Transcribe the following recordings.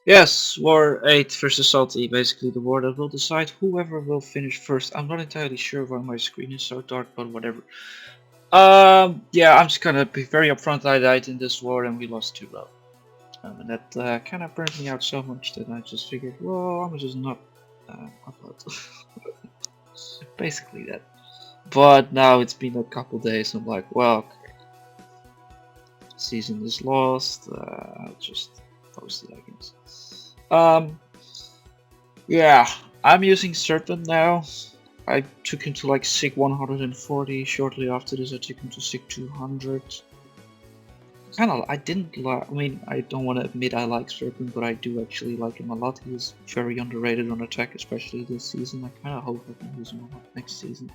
Yes, War 8 versus Salty, basically the war that will decide whoever will finish first. I'm not entirely sure why my screen is so dark, but whatever. Yeah, I'm just gonna be very upfront. I died in this war and we lost 2 low. And that kind of burned me out so much that I just figured, well, I'm just not upload. Basically that. But now it's been a couple days. I'm like, well, okay, season is lost. I'll just post it, I guess. Yeah, I'm using serpent now. I took him to like SIG 140. Shortly after this, I took him to SIG 200. I didn't like. I mean, I don't want to admit I like serpent, but I do actually like him a lot. He is very underrated on attack, especially this season. I kind of hope I can use him a lot next season.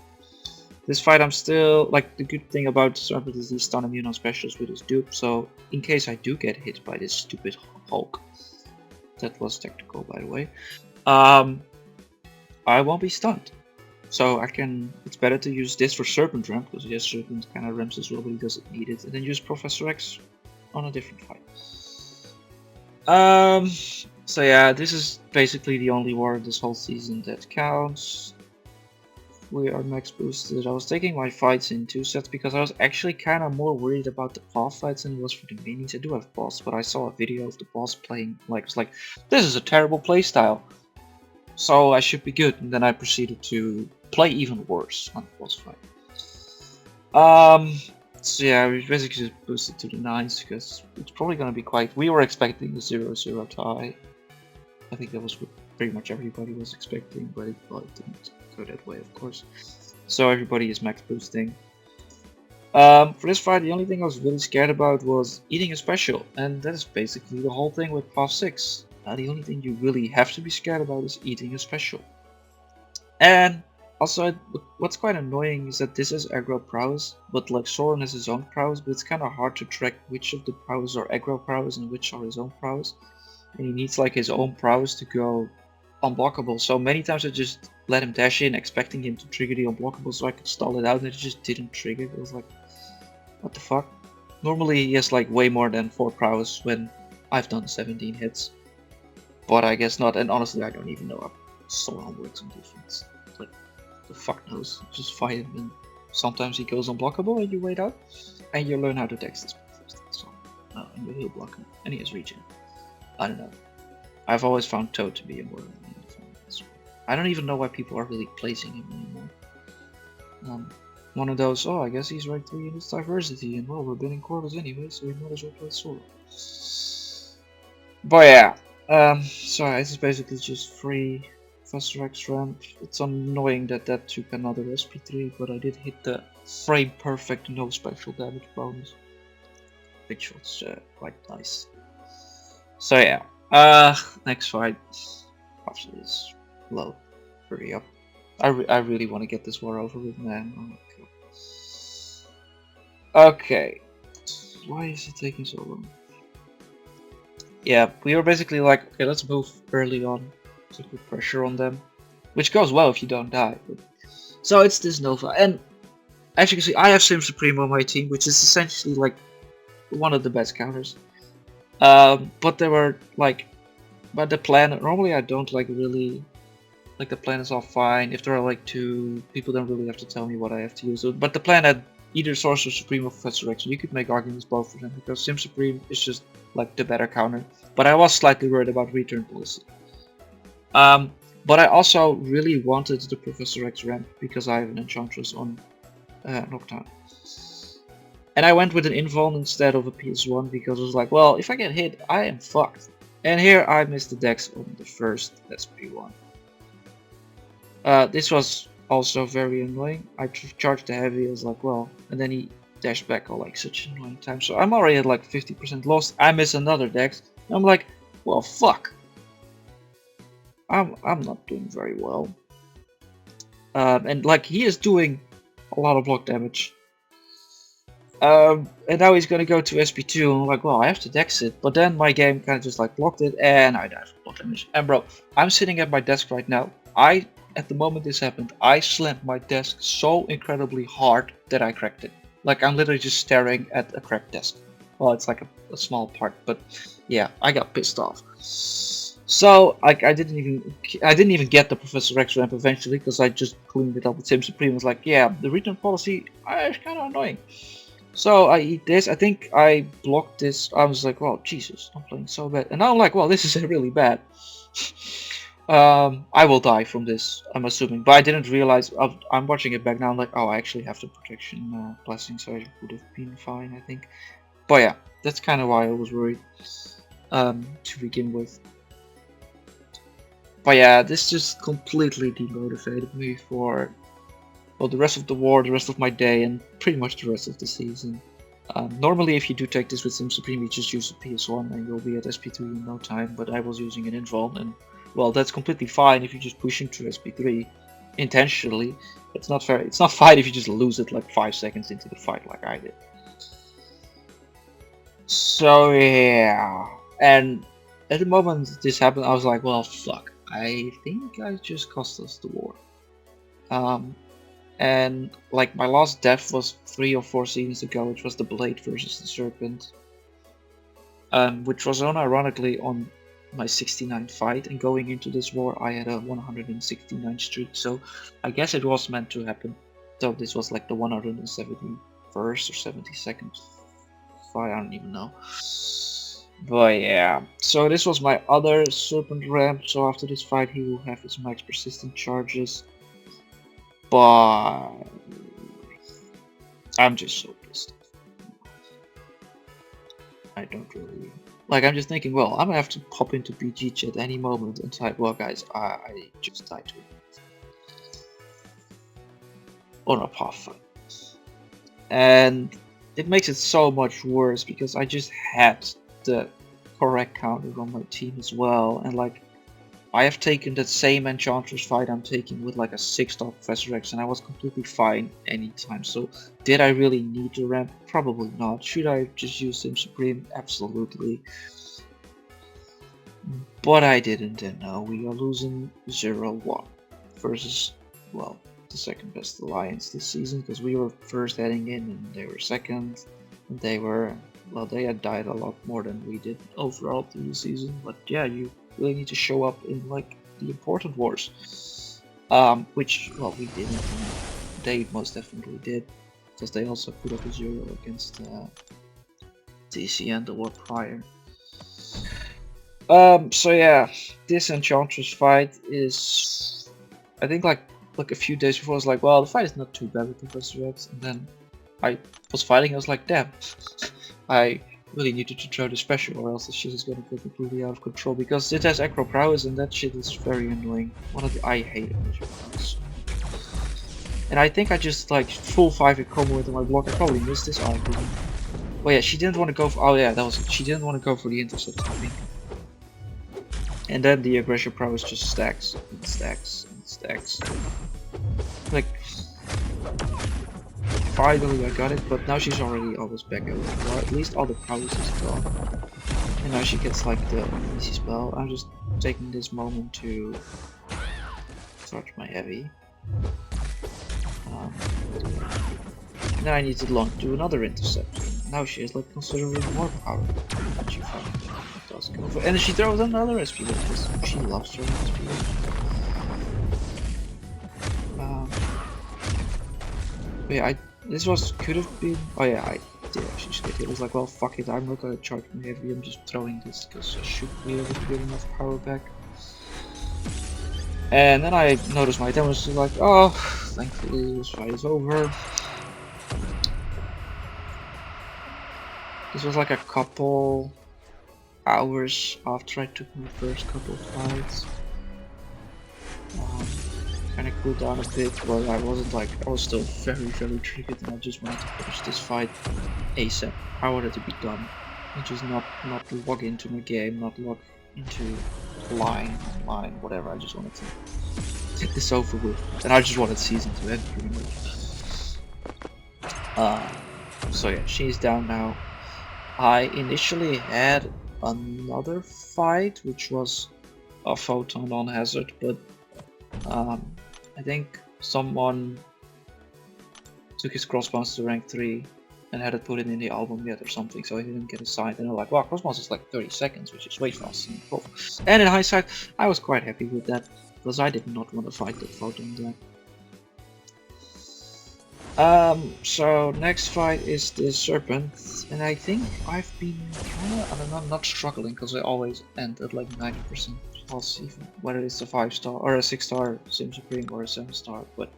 This fight, I'm still like the good thing about serpent is he's stun immune on specials with his dupe. So in case I do get hit by this stupid Hulk, that was tactical by the way. I won't be stunned. So I can, it's better to use this for Serpent Ramp, because yes, Serpent kind of ramps as well, but he doesn't need it, and then use Professor X on a different fight. So yeah, this is basically the only war this whole season that counts. We are max boosted. I was taking my fights in 2 sets because I was actually kind of more worried about the boss fights than it was for the minis. I do have boss, but I saw a video of the boss playing, like, it's like, this is a terrible playstyle. So I should be good, and then I proceeded to play even worse on the boss fight. So yeah, we basically just boosted to the 9s because it's probably gonna be quite. We were expecting a 0-0 tie. I think that was what pretty much everybody was expecting, but it didn't go that way, of course. So everybody is max boosting. For this fight, the only thing I was really scared about was eating a special, and that is basically the whole thing with Path 6. The only thing you really have to be scared about is eating a special. And also, what's quite annoying is that this is aggro prowess, but like Soren has his own prowess, but it's kind of hard to track which of the prowess are aggro prowess and which are his own prowess. And he needs like his own prowess to go unblockable. So many times I just let him dash in, expecting him to trigger the unblockable so I could stall it out, and it just didn't trigger. It was like, what the fuck? Normally he has like way more than 4 prowess when I've done 17 hits. But I guess not, and honestly I don't even know how Soren works on defense. Like, the fuck knows. Just fight him, and sometimes he goes unblockable and you wait out, and you learn how to dex this first. So, and you heal block him, and he has regen. I don't know. I've always found Toad to be a more defense. I don't even know why people are really placing him anymore. One of those, oh, I guess he's rank 3 in his diversity, and well, we're banning Corvus anyway, so we might as well play Solo. But yeah, so this is basically just free Professor X ramp. It's annoying that that took another SP3, but I did hit the frame perfect no special damage bonus, which was quite nice. So yeah, next fight, obviously is low. Hurry up. I really want to get this war over with, man. Oh my god. Okay. Why is it taking so long? Yeah, we were basically like, okay, let's move early on to put pressure on them. Which goes well if you don't die. But... So it's this Nova. And as you can see, I have Sim Supreme on my team, which is essentially like one of the best counters. But there were like, but the plan, normally I don't like really, like the plan is all fine. If there are like 2, people don't really have to tell me what I have to use. But the plan had either Sorcerer Supreme or Professor X. You could make arguments both for them because Sim Supreme is just like the better counter. But I was slightly worried about return policy. But I also really wanted the Professor X ramp because I have an Enchantress on Nocturne. And I went with an Invuln instead of a PS1 because I was like, well, if I get hit, I am fucked. And here I missed the dex on the first SP1. This was also very annoying. I charged the heavy, I was like, well, and then he dashed back all like such an annoying time. So I'm already at like 50% lost. I miss another dex. And I'm like, well, fuck. I'm not doing very well. And like he is doing a lot of block damage. And now he's gonna go to SP2 and I'm like, well, I have to dex it. But then my game kind of just like blocked it and I died from block damage. And bro, I'm sitting at my desk right now. At the moment this happened, I slammed my desk so incredibly hard that I cracked it. Like I'm literally just staring at a cracked desk. Well, it's like a small part, but yeah, I got pissed off. So like I didn't even get the Professor X ramp eventually because I just cleaned it up with Sim Supreme. Was like, yeah, the return policy is kind of annoying. So I eat this. I think I blocked this. I was like, well, Jesus, I'm playing so bad. And now I'm like, well, this is really bad. I will die from this, I'm assuming. But I didn't realize. I'm watching it back now. I'm like, oh, I actually have the protection blessing, so it would have been fine, I think. But yeah, that's kind of why I was worried to begin with. But yeah, this just completely demotivated me for, well, the rest of the war, the rest of my day, and pretty much the rest of the season. Normally, if you do take this with Sim Supreme, you just use a PS1 and you'll be at SP3 in no time, but I was using an invuln, and well, that's completely fine if you just push him to SP3 intentionally. It's not fair. It's not fine if you just lose it like 5 seconds into the fight like I did. So yeah, and at the moment this happened, I was like, well, fuck. I think I just cost us the war. And like my last death was 3 or 4 seasons ago, which was the Blade versus the Serpent, which was unironically on my 69th fight, and going into this war I had a 169 streak, so I guess it was meant to happen. So this was like the 171st or 72nd fight, I don't even know. But yeah, so this was my other Serpent ramp, so after this fight he will have his max persistent charges. But I'm just so pissed. I don't really... Like, I'm just thinking, well, I'm gonna have to pop into BG chat any moment and type, well guys, I just died to it. On a pathfinder. And it makes it so much worse because I just had the correct counter on my team as well, and like I have taken that same Enchantress fight I'm taking with like a 6-star Professor X, and I was completely fine anytime. So did I really need to ramp? Probably not. Should I just use Sim Supreme? Absolutely. But I didn't, and now we are losing 0-1 versus, well, the second best alliance this season, because we were first heading in and they were second, and they were, well, they had died a lot more than we did overall through the season. But yeah, you really need to show up in like the important wars, which, well, we didn't. They most definitely did, because they also put up a 0 against DC and the war prior. So yeah, this Enchantress fight is, I think like a few days before I was like, well, the fight is not too bad with Professor X, and then I was fighting, I was like, damn, I really needed to throw the special or else the shit is gonna go completely out of control, because it has acro prowess and that shit is very annoying. I hate acro prowess. And I think I just like full 5-hit combo into my block. I probably missed this argument. Oh yeah, she didn't want to go for, oh yeah, that was it. She didn't want to go for the intercept, I think. And then the aggression prowess just stacks and stacks and stacks. Like, finally I got it, but now she's already almost back at it. Well, at least all the prowess is gone. And now she gets like the easy spell. I'm just taking this moment to charge my heavy. And then I need to do another intercept. Now she has like considerably more power. She does go for, and she throws another SP because she loves throwing SP. Yeah, this could have been. Oh yeah, I did actually skip it. It was like, well, fuck it, I'm not gonna charge my heavy. I'm just throwing this because I should be able to get enough power back. And then I noticed my damage was like, oh, thankfully this fight is over. This was like a couple hours after I took my first couple of fights. Kind of cooled down a bit, but I wasn't like, I was still very triggered, and I just wanted to finish this fight ASAP. I wanted to be done, and just not log into my game, not log into line, whatever. I just wanted to get this over with, and I just wanted season to end pretty much. So yeah, she's down now. I initially had another fight, which was a photon on hazard, but I think someone took his crossbones to rank 3, and hadn't put it in the album yet or something, so I didn't get assigned. And they're like, wow, Cosmos is like 30 seconds, which is way faster than 12. And in hindsight, I was quite happy with that, because I did not want to fight that vote on that. So next fight is the Serpent, and I think I've been kinda, I don't know, not struggling, because I always end at like 90% plus, even whether it's a 5-star or a 6-star Sim Supreme or a 7-star, but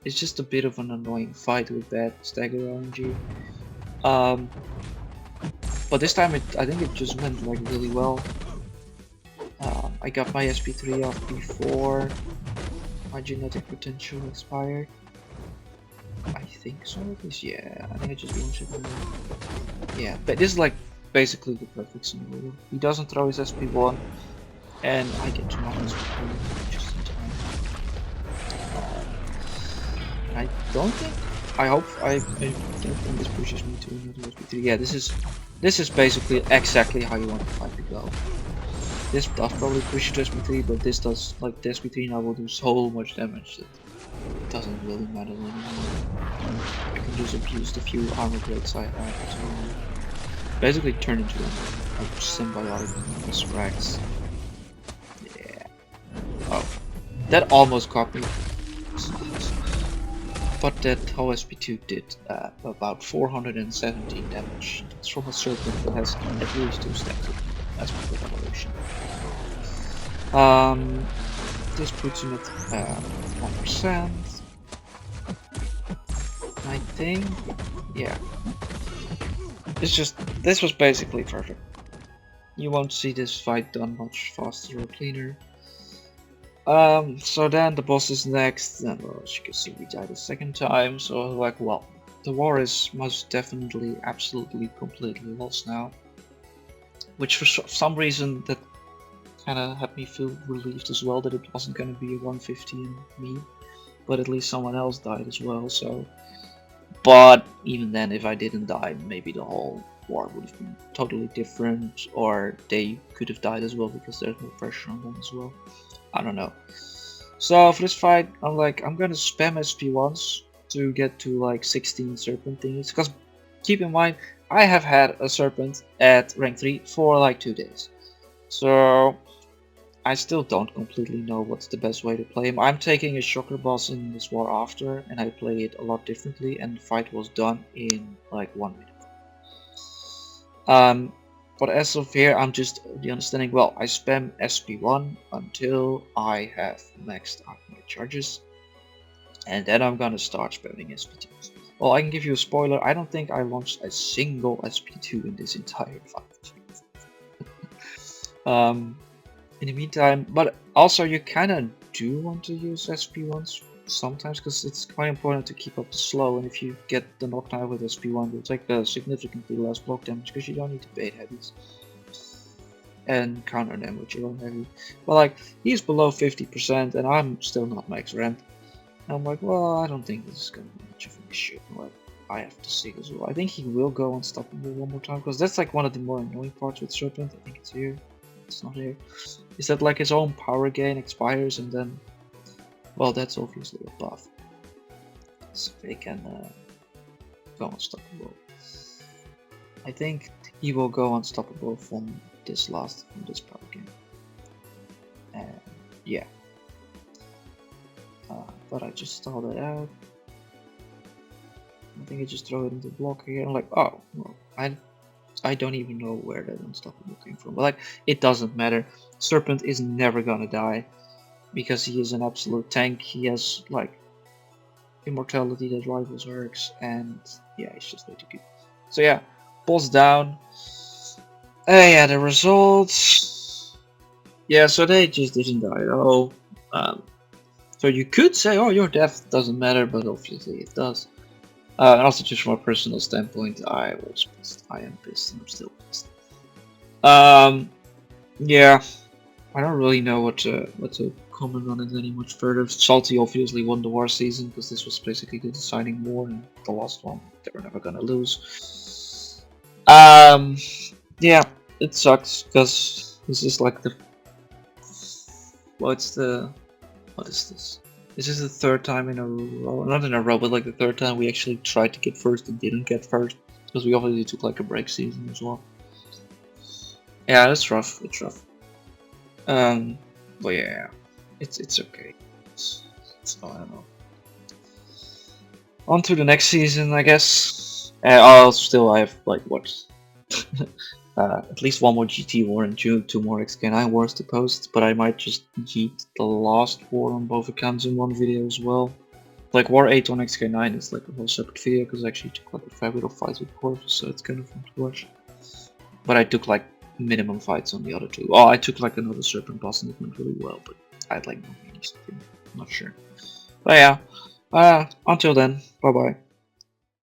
it's just a bit of an annoying fight with bad stagger RNG. But this time I think it just went like really well. I got my SP3 off before my genetic potential expired. I think so, at least, yeah, I think I just launched it. Yeah, but this is like basically the perfect scenario. He doesn't throw his SP1, and I get to knock his SP3 just in time. I don't think, I hope, I don't think this pushes me to another SP3. Yeah, this is basically exactly how you want the fight to go. This does probably push you to SP3, but this does, like, the SP3 now will do so much damage that it doesn't really matter anymore. I can just abuse the few armor breaks I have to basically turn into a symbiotic Sprax. Yeah. Oh, that almost caught me. But that OSP2 did about 417 damage. It's from a serpent that has at least 2 stacks of aspect of evolution. This puts him at 1%. I think, yeah. This was basically perfect. You won't see this fight done much faster or cleaner. So then the boss is next, and well, as you can see, we died a second time, so like, well, the war is most definitely, absolutely, completely lost now. Which for some reason, that kinda had me feel relieved as well, that it wasn't gonna be a 150 in me, but at least someone else died as well, so... But even then, if I didn't die, maybe the whole war would have been totally different, or they could have died as well, because there's more pressure on them as well. I don't know. So for this fight, I'm gonna spam SP1s to get to like 16 serpent thingies, because keep in mind, I have had a serpent at rank 3 for like 2 days. So I still don't completely know what's the best way to play him. I'm taking a shocker boss in this war after, and I play it a lot differently, and the fight was done in like 1 minute. But as of here, I'm just the understanding, well, I spam SP1 until I have maxed out my charges, and then I'm gonna start spamming SP2. Well, I can give you a spoiler, I don't think I launched a single SP2 in this entire fight. In the meantime, but also you kinda do want to use SP1s sometimes, because it's quite important to keep up the slow, and if you get the knockdown with SP1, you'll take significantly less block damage, because you don't need to bait heavies and counter them with your own heavy. But like, he's below 50% and I'm still not max ramp. I'm like, well, I don't think this is gonna be much of an issue. Like, I have to see as well. I think he will go unstoppable one more time, because that's like one of the more annoying parts with Serpent. I think it's here. It's not here. Is that like his own power gain expires, and then, well, that's obviously a buff, so they can go unstoppable. I think he will go unstoppable from this power gain. And yeah. But I just stalled that out. I think I just throw it into block here. I'm like, oh, well, I don't even know where that unstoppable came from. But like, it doesn't matter. Serpent is never gonna die, because he is an absolute tank. He has like immortality that rivals Eric's, and yeah, he's just way too good. So yeah, boss down. Yeah, the results. Yeah, so they just didn't die at all. So you could say, oh, your death doesn't matter, but obviously it does. And also, just from a personal standpoint, I was pissed. I am pissed, and I'm still pissed. Yeah, I don't really know what to comment on it any much further. Salty obviously won the war season, because this was basically the deciding war, and the last one they were never gonna lose. Yeah, it sucks, because this is like the what is this? This is the third time in a row, not in a row, but like the third time we actually tried to get first and didn't get first. because we obviously took like a break season as well. Yeah, it's rough. It's rough. But yeah, it's okay. So I don't know. On to the next season, I guess. I have like what, at least one more GT war in June, 2 more XK9 wars to post. But I might just cheat the last war on both accounts in one video as well. Like War 8 on XK9 is like a whole separate video because I actually took like a fair bit of fights with Corvus, so it's kind of fun to watch. But I took like minimum fights on the other two. Oh, I took like another Serpent boss and it went really well, but I had like no minis. I'm not sure. But yeah, until then, bye bye.